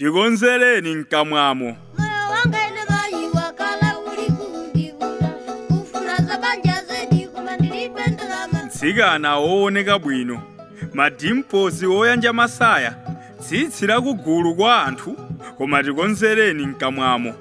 Tikonzereni mkamwamo. Tsikana wooneka bwino, madimpozi oyanja masaya, tsitsi lakugulu kwa anthu, koma tikonzereni mkamwamo.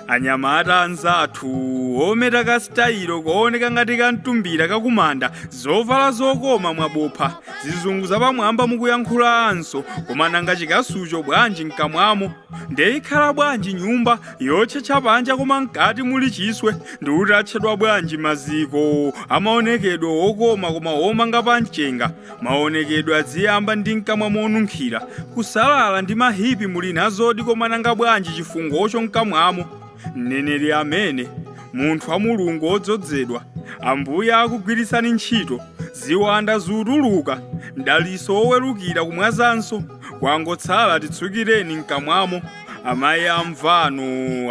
Anyamata anzathu ometa kasitayilo kooneka ngati kamtumbira kakumanda, zovala zokoma mwabopha, zizungu zapamwamba mukuyankhula anso, koma nanga chikasucho bwanji mkamwamo. Ndeyikhala bwanji nyumba yotchetcha panja koma mkati muli chiswe, ndi utatchedwa bwanji maziko amaonekedwe okoma koma omanga pamchenga, maonekedwe aziyamba ndi mkamwamo onunkhira, kusalala ndi mahipi muli nazodi, koma nanga bwanji chifungocho mkamwamo. Mneneri amene, munthu wa Mulungu odzozedwa, Ambuye akugwirisani ntchito, ziwanda zutuluka, mdaliso owerukira kumwazanso, kwangotsala titsukireni mkamwamo. Amayi amvano,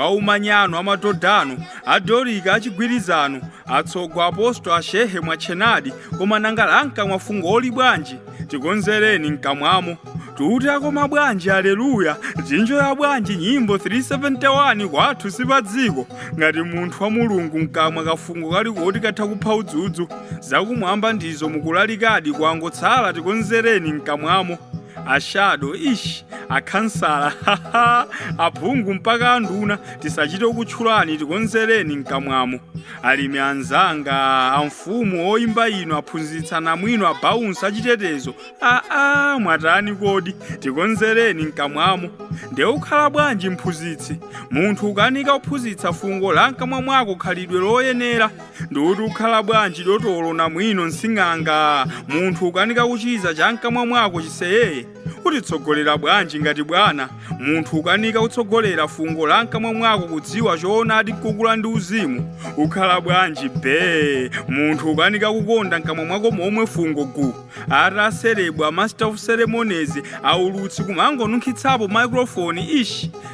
aumanyano, amatodano, adorika achigwirizano, atsogwa aposto ashehe mwachenadi, koma nanga lanka mwafungoli bwanji. Tikonzereni mkamwamo. Tuti akoma bwanji aleluya, zinjo ya bwanji nyimbo 371 kwathu sipadziko, ngati munthu wa Mulungu mkamwa kafungo kali koti katha kupha udzudzu, zakumwamba ndizo mukulalikadi, kwangotsala tikonzereni mkamwamo. Ashado akhansala aphungu mpaka anduna, tisachite kutchulani, tikonzereni mkamwamo. Alimi anzanga, amfumu oyimba ino, aphunzitsana mwino, abawunsa achitetezo, mwatani kodi, tikonzereni mkamwamo. Nde ukhala bwanji mphunzitsi, munthu ukanika kuphunzitsa fungo la mkamwa mwako khalidwe loyenera, ndikuti ukhala bwanji dotolo na mwino nsing'anga, munthu ukanika kuchiza cha mkamwa mwako chiseyeye, utitsogolera bwanji ngati bwana, munthu ukanika kutsogolera fungo la mkamwa mwako kudziwa choonadi kukula ndi uzimu, ukhala bwanji munthu ukanika kukonda mkamwa mwako momwe fungo ataserebwa master of ceremonies aulutsi kumangonunkhitsapo microphone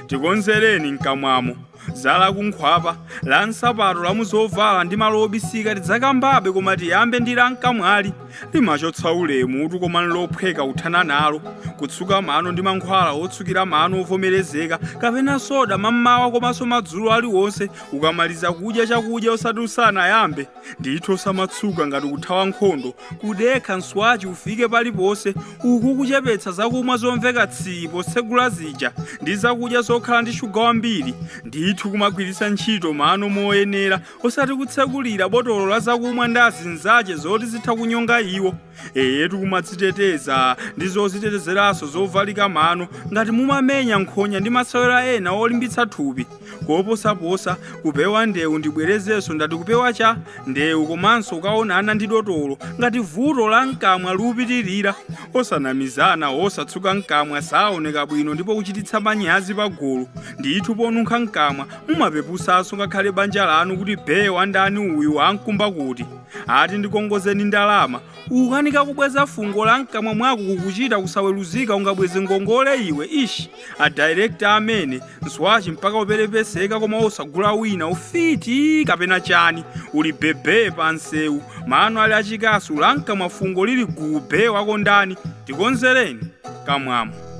tikonzereni mkamwamo. Zala kunkhwapa la nsapato la muzovala ndi malobisika tidzakambabe, koma tiyambe ndi la mkamwali limachotsa ulemu utu, koma nlophweka uthana nalo, kutsuka mano ndi mankhwala otsukira mano ovomerezeka, kapena soda mammawa komanso madzulo aliwonse, ukamaliza kudya chakudya osati usanayambe, ndithu osamatsuka ngati kuthawa nkhondo, kudekha nswachi ufike paliponse, uku kuchepetsa zakumwa zomveka tsipo tsegula zija ndi zakudya zokhala ndi shuga wambiri, ndithu kumagwiritsa ntchito mano moyenera, osati kutsekulira botolo la zakumwa ndi azinzache zoti zitha kunyonga iwo. Tikumadziteteza ndi zozitetezeraso zovalika mano, ngati mumamenya nkhonya ndi masewera ena olimbitsa thupi, koposaposa kupewa ndewu ndibwerezenso ndati kupewa cha ndewu, komanso ukaonana ndi dotolo ngati vuto la mkamwa lupitirira, osanamizana osatsuka mkamwa saoneka bwino ndipo kuchititsa manyazi pagulu, ndithu ponunkha mkamwa mumapepusanso ngakhale banja lanu kuti wandani uyu wankumba kuti. Ati ndikongozeni ndalama, ukanika kubweza fungo la mkamwa mwako kukuchita kusaweruzika ungabweze ngongole iwe adirector amene nswachi mpaka uperepeseka, koma osagula wina ufiti kapena chani, uli bebe pa nsewu, mano ali achikasu la mkamwa fungo lili wako ndani. Tikonzereni kamwamo.